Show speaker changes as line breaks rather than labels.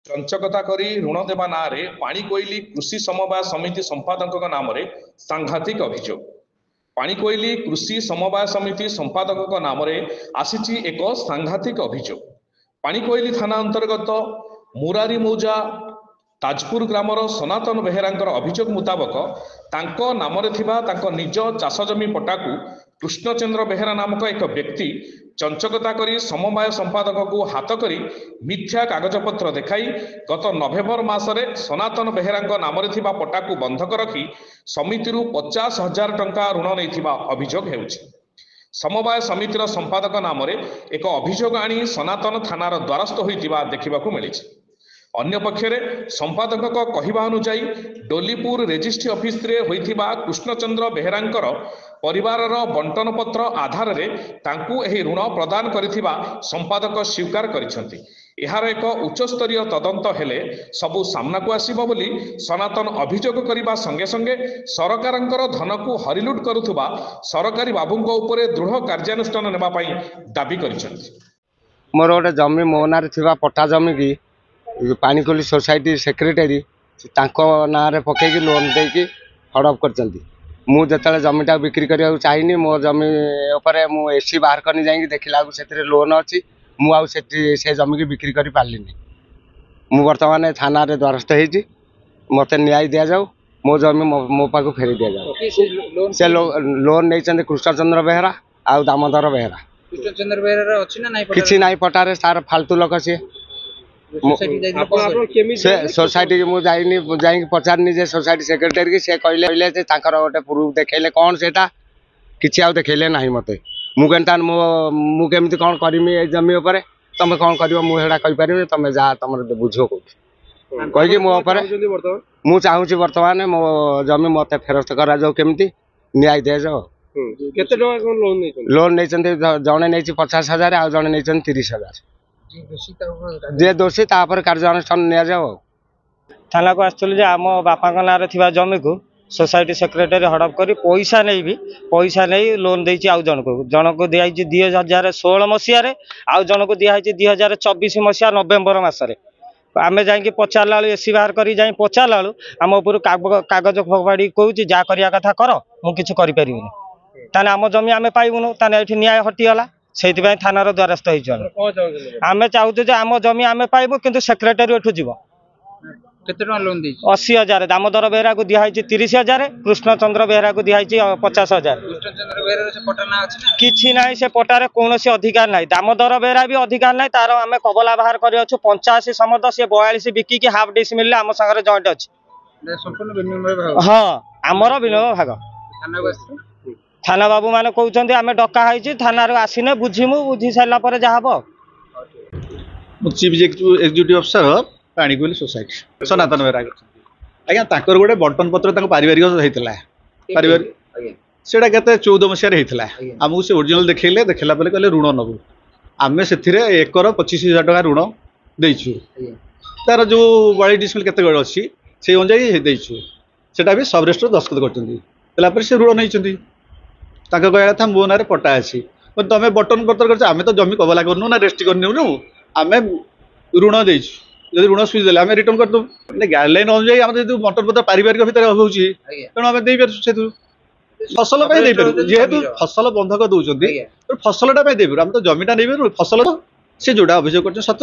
चंचकता करी ऋण देवा नाँ पाणिकोइली कृषि समवाय समिति संपादक नाम सांघातिक अभियोग। पाणिकोइली कृषि समवाय समिति संपादक नाम आसी एक सांघातिक अभियोग। पाणिकोइली थाना अंतर्गत मुरारी मौजा ताजपुर ग्रामर सनातन बेहेरा अभियोग मुताबक तांको नामरे थिबा तांको निज चाष जमी पट्टाकू कृष्णचंद्र बेहेरा नामक एक व्यक्ति चंचकता करी समवाय संपादक को हाथ करी मिथ्या कागजपत्र देखाई गत नवेम्बर मासरे सनातन बेहेरा नामरे थिबा पट्टाकू बंधक रखी समिति 50,000 टंका ऋण नैथिबा अभियोग हेउछि। समवाय समितिर संपादक नामरे एक अभियोग आनी सनातन थानार द्वारस्थ होइतिबा देखिबाकू मिलिछि। अन्य पक्षरे संपादक कहवा अनुजाई डोलीपुर रेजिस्ट्री ऑफिस रे होइथिबा कृष्णचंद्र बेहेरांकर परिवारर बंटन पत्र आधार रे तांकू एही ऋण प्रदान करिथिबा संपादक स्वीकार करिसंती। एहार एक उच्चस्तरीय तदंत हेले सबु सामना को आसीबो बोली सनातन अभियोग करिबा संगे संगे सरकारंकर धन को हरिलुट करुथुबा सरकारी बाबूंको उपरे दृढ़ कार्यानुष्ठान नेबा पई दाबी करिसंती।
मोर गोटे जमी मोनार थिबा पट्टा जमी की पाणिकोइली सोसाइटी सेक्रेटरी ना रे पकईकी लोन देकी हड़प कर मुझे जमीटा बिक्री करने चाहिए मो जमी उपरे मु एसी बाहर करनी जाइए देखला से लोन अच्छी मुझे जमी की बिक्री कर पार्लिनी। मु बर्तमान थाना रे द्वारस्थ होती मत न्याय दि जाऊ मो जमी मो पाक फेरी दि जाऊ। से लोन नहीं कृष्णचंद्र बेहेरा आ दामोदर बेहेरा।
कृष्णचंद्र बेहेरा अच्छी ना
किसी नाई पटारे सार फालतू लोक सी सोसाइटी की मुझे पचारनी जे सोसाइटी सेक्रेटरी की से कहले गोटे प्रूफ देखले कौन से किसी आउ देखले ना मत मुझे कौन करमी जमी उपर तुम कौन कर मुझे तुम जा तुम बुझ कहीकि मो मु चाहूँ बर्तमान मो जमी मत फेरस्त करा जाऊ केमती न्याय दि जाओ। लोन नहीं जड़े नहीं 50,000 आ जड़े नहीं 30,000 जे दोषी तापर कार्यानुष्ठान निया जाओ।
थाना को आसुल आम बापा ना जमी को सोसाइटी सेक्रेटरी हड़प कर पैसा नहीं लोन देती आउ जन को दिखाई 2016 मसीह आउ जन को दिखाई 2024 मसीहा नवेम्बर मसरे आम जा पचारा एसी बाहर कर पचारा आम उपर कागज फपाड़ी कहूँ जहाँ करने कथा कर मुझे करें ताने आम जमी आम पाइबुनु ताने ये न्याय हटिगला से थानार द्वारस्थ आम चाहूँ आम जमी आम पाइबू किंतु सेक्रेटरी एठू जीव।
केते टका लोन दी
80,000 दामोदर बेहेरा को दिखाई 30,000 कृष्णचंद्र बेहेरा को दिखाई 50,000।
कृष्णचंद्र बेहेरा से पट्टा ना अछि ना
किछि नाही से पट्टारे कोनोसी अधिकार नाही। दामोदर बेहेरा भी अधिकार नाही तार आम कबला बाहर करि अछु 85 समद से 42 बिकी की हाफ डिस मिलले आम संगे जॉइंट अछि
संपूर्ण विनिमय भाग।
हां आमर विनिमय भाग
थाना बस
थाना बाबू माने कहउछन्ते आमे डका हाइछि थाना रे आसीने बुझिमु बुझी साइला परे जा हबो।
चीफ एग्जीक्यूटिव अफिसर पाणिकोइली सोसाइटी सनातन बेहेरा आज्ञा ताकर गोटे बंटन पत्र पारिवारिक होता पारिवारिक सेटा केते 14 मसीह होता आमको से ओरिजिनल देखले देखला परे कहले ऋण नबु आमे सेथिरे 1 करोड़ 25,000 टका ऋण देइछु तार जो 42 डिसमिल केते गड अछि से अनुसार देइछु सेटा भी सब रेस्टर दस्तखत करचंदी तला पर से ऋण नैचंदी ताका कहया था मो नारे पट्टा अछि तमे बटन पत्र करछ आमे तो जमी कबला करनु ना रेस्ट करनु आमे ऋण देइछु जदि ऋण सुझी देले आमे रिटर्न कर दो गाइडलाइन अनुसार आम जो बंटन पत्र पारिवारिक भितर होउची तेणु आमे देई पारछु सेतु फसल पे देई पारछु जेहेतु फसल बंधक दउचंदी फसलटा पे देबो हम तो जमीटा नेबे फसल से जोड़ा अभियोग करछ सत